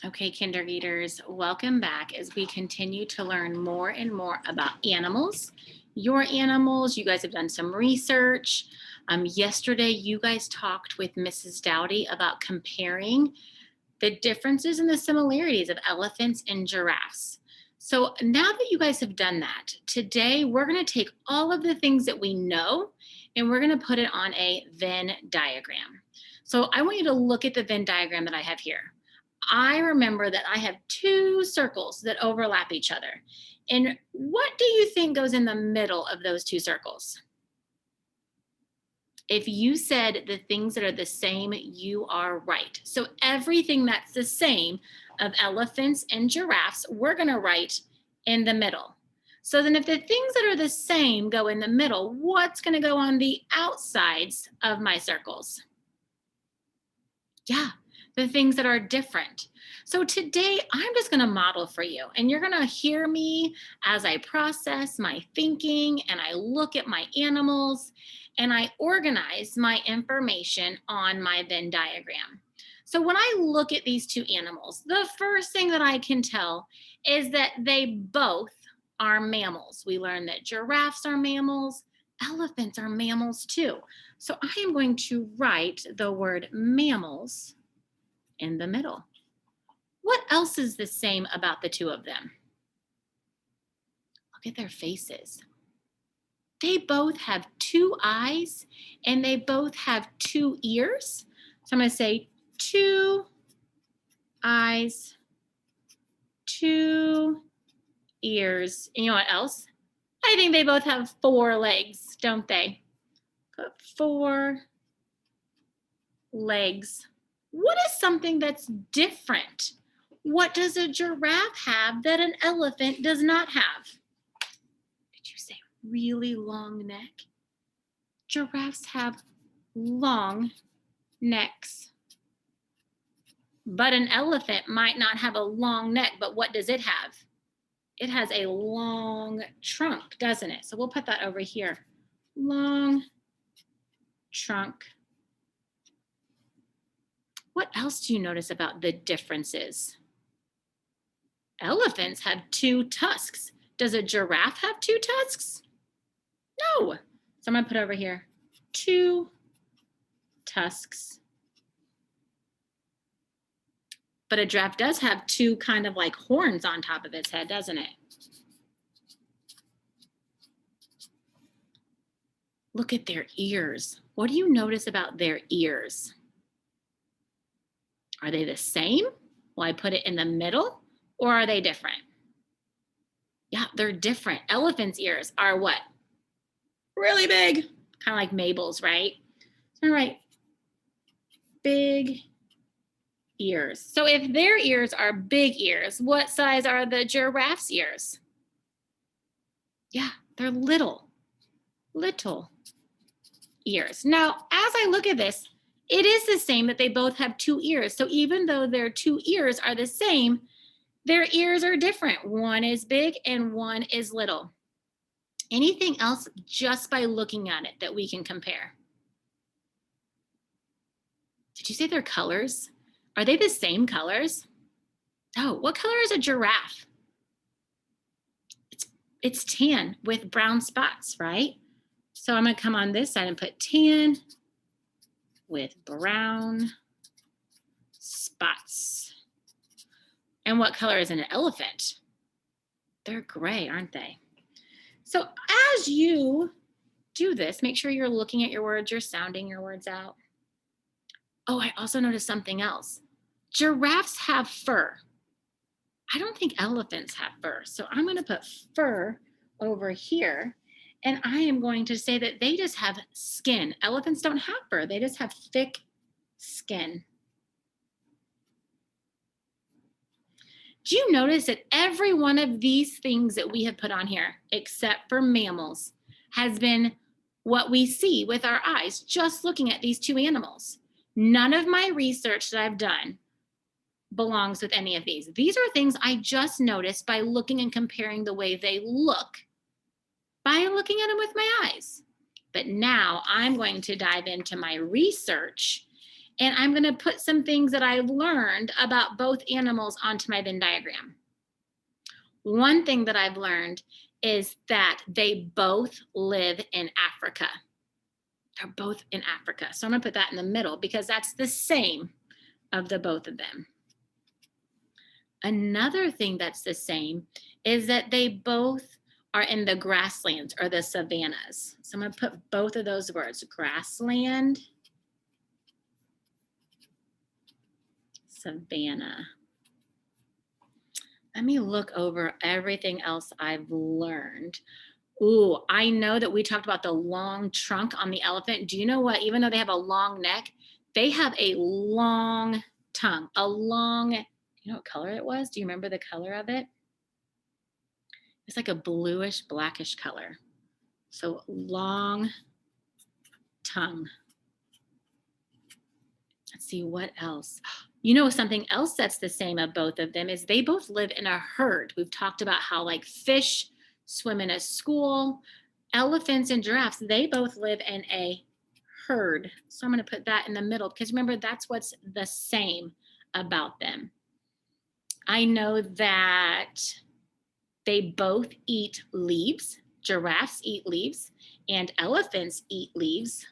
Okay, kindergartners, welcome back as we continue to learn more and more about animals. Your animals, you guys have done some research. Yesterday, you guys talked with Mrs. Dowdy about comparing the differences and the similarities of elephants and giraffes. So now that you guys have done that, today we're going to take all of the things that we know and we're going to put it on a Venn diagram. So I want you to look at the Venn diagram that I have here. I remember that I have two circles that overlap each other. And what do you think goes in the middle of those two circles? If you said the things that are the same, you are right. So everything that's the same of elephants and giraffes, we're going to write in the middle. So then if the things that are the same go in the middle, what's going to go on the outsides of my circles? Yeah, the things that are different. So today I'm just going to model for you, and you're going to hear me as I process my thinking and I look at my animals and I organize my information on my Venn diagram. So when I look at these two animals, the first thing that I can tell is that they both are mammals. We learned that giraffes are mammals, elephants are mammals too. So I am going to write the word mammals in the middle. What else is the same about the two of them? Look at their faces. They both have two eyes and they both have two ears. So I'm going to say two eyes, two ears. And you know what else? I think they both have four legs, don't they? Put four legs. What is something that's different? What does a giraffe have that an elephant does not have? Did you say really long neck? Giraffes have long necks. But an elephant might not have a long neck, but what does it have? It has a long trunk, doesn't it? So we'll put that over here. Long trunk. What else do you notice about the differences? Elephants have two tusks. Does a giraffe have two tusks? No. So I'm going to put over here two tusks. But a giraffe does have two kind of like horns on top of its head, doesn't it? Look at their ears. What do you notice about their ears? Are they the same? Will I put it in the middle or are they different? Yeah, they're different. Elephants' ears are what? Really big, kind of like Mabel's, right? All right, big ears. So if their ears are big ears, what size are the giraffe's ears? Yeah, they're little ears. Now, as I look at this, it is the same that they both have two ears. So even though their two ears are the same, their ears are different. One is big and one is little. Anything else just by looking at it that we can compare? Did you say their colors? Are they the same colors? Oh, what color is a giraffe? It's tan with brown spots, right? So I'm going to come on this side and put tan with brown spots. And what color is an elephant? They're gray, aren't they? So as you do this, make sure you're looking at your words, you're sounding your words out. Oh, I also noticed something else. Giraffes have fur. I don't think elephants have fur. So I'm going to put fur over here. And I am going to say that they just have skin. Elephants don't have fur. They just have thick skin. Do you notice that every one of these things that we have put on here, except for mammals, has been what we see with our eyes, just looking at these two animals? None of my research that I've done belongs with any of these. These are things I just noticed by looking and comparing the way they look, by looking at them with my eyes. But now I'm going to dive into my research And I'm going to put some things that I've learned about both animals onto my Venn diagram. One thing that I've learned is that they both live in Africa. They're both in Africa. So I'm going to put that in the middle because that's the same of the both of them. Another thing that's the same is that they both are in the grasslands or the savannas. So I'm going to put both of those words, grassland, savanna. Let me look over everything else I've learned. Ooh, I know that we talked about the long trunk on the elephant. Do you know what? Even though they have a long neck, they have a long tongue, you know what color it was? Do you remember the color of it? It's like a bluish, blackish color. So long tongue. Let's see what else. You know, something else that's the same of both of them is they both live in a herd. We've talked about how like fish swim in a school, elephants and giraffes, they both live in a herd. So I'm going to put that in the middle because remember, that's what's the same about them. I know that they both eat leaves. Giraffes eat leaves and elephants eat leaves.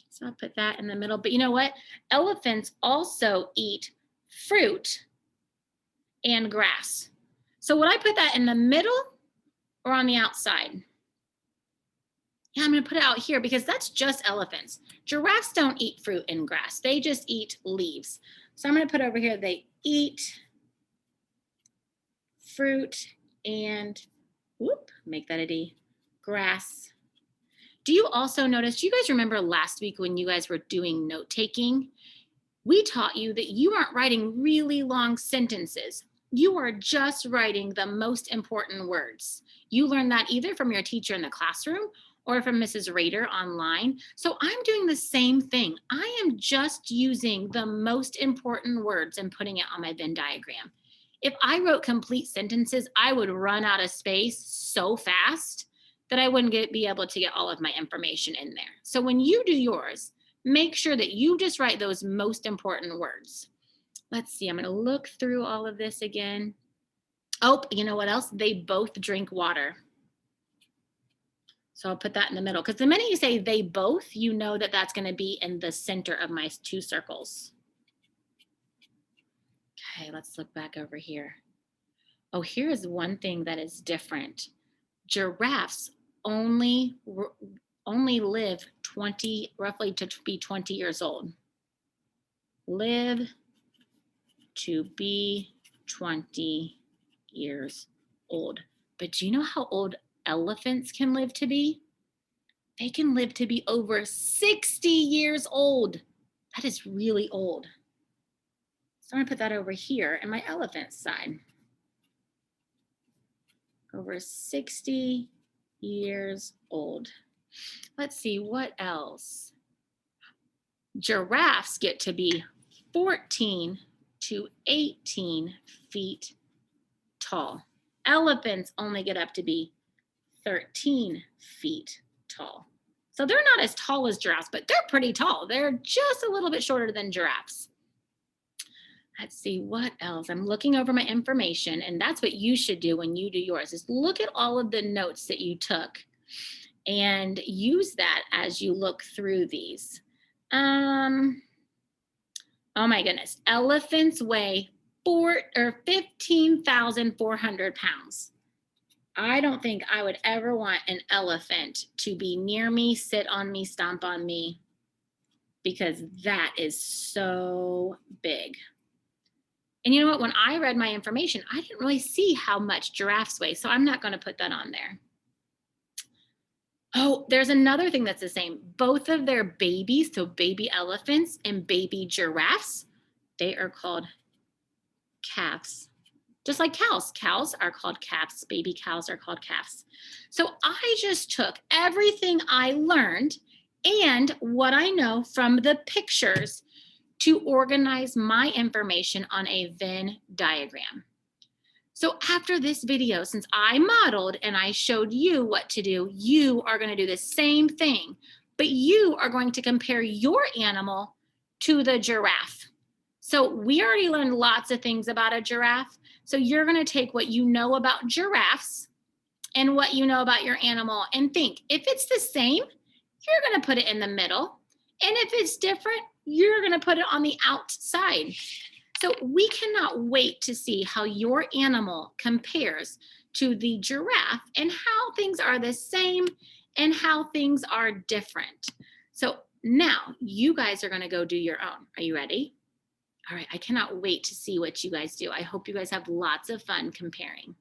So I'll put that in the middle. But you know what? Elephants also eat fruit and grass. So would I put that in the middle or on the outside? Yeah, I'm going to put it out here because that's just elephants. Giraffes don't eat fruit and grass. They just eat leaves. So I'm going to put over here, they eat fruit and, make that a D, grass. Do you also notice, do you guys remember last week when you guys were doing note taking? We taught you that you aren't writing really long sentences. You are just writing the most important words. You learned that either from your teacher in the classroom or from Mrs. Rader online. So I'm doing the same thing. I am just using the most important words and putting it on my Venn diagram. If I wrote complete sentences, I would run out of space so fast that I wouldn't be able to get all of my information in there. So when you do yours, make sure that you just write those most important words. Let's see, I'm going to look through all of this again. Oh, you know what else? They both drink water. So I'll put that in the middle because the minute you say they both, you know that that's going to be in the center of my two circles. Okay, let's look back over here. Oh, here is one thing that is different. Giraffes only live roughly to be 20 years old. Live to be 20 years old. But do you know how old elephants can live to be? They can live to be over 60 years old. That is really old. So I'm going to put that over here in my elephant side. Over 60 years old. Let's see, what else? Giraffes get to be 14 to 18 feet tall. Elephants only get up to be 13 feet tall. So they're not as tall as giraffes, but they're pretty tall. They're just a little bit shorter than giraffes. Let's see what else. I'm looking over my information, and that's what you should do when you do yours, is look at all of the notes that you took and use that as you look through these. Oh my goodness. Elephants weigh 15,400 pounds. I don't think I would ever want an elephant to be near me, sit on me, stomp on me, because that is so big. And you know what? When I read my information, I didn't really see how much giraffes weigh, so I'm not going to put that on there. Oh, there's another thing that's the same. Both of their babies, so baby elephants and baby giraffes, they are called calves. Just like cows. Cows are called calves. Baby cows are called calves. So I just took everything I learned and what I know from the pictures to organize my information on a Venn diagram. So after this video, since I modeled and I showed you what to do, you are going to do the same thing. but you are going to compare your animal to the giraffe. So we already learned lots of things about a giraffe. So you're going to take what you know about giraffes and what you know about your animal and think, if it's the same, you're going to put it in the middle. And if it's different, you're going to put it on the outside. So we cannot wait to see how your animal compares to the giraffe and how things are the same and how things are different. So now you guys are going to go do your own. Are you ready? All right, I cannot wait to see what you guys do. I hope you guys have lots of fun comparing.